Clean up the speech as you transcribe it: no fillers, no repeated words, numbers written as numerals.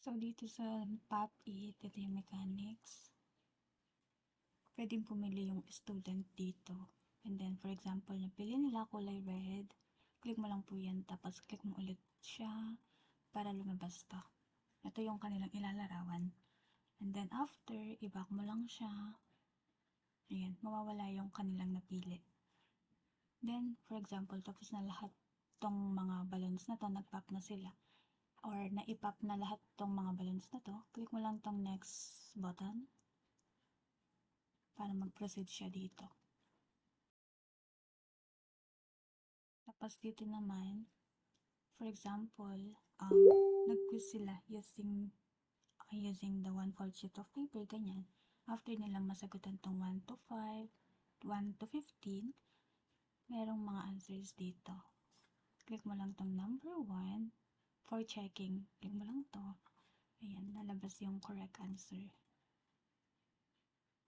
So, dito sa POP8, ito yung mechanics. Pwedeng pumili yung student dito. And then, for example, napili nila kulay red. Click mo lang po yan, tapos click mo ulit siya para lumabas to. Ito yung kanilang ilalarawan. And then, after, i-back mo lang siya. Ayan, mawawala yung kanilang napili. Then, for example, tapos na lahat tong mga balloons na to, nag-pop na sila. Or na-i-pop na lahat tong mga balloons na to, click mo lang tong next button para mag-proceed siya dito. Tapos dito naman, for example, nag-quiz sila using the one fold sheet of paper, ganyan. After nilang masagutan tong 1 to 5, 1 to 15, merong mga answers dito. Click mo lang tong number 1 for checking. Click mo lang to. Ayan, lalabas yung correct answer.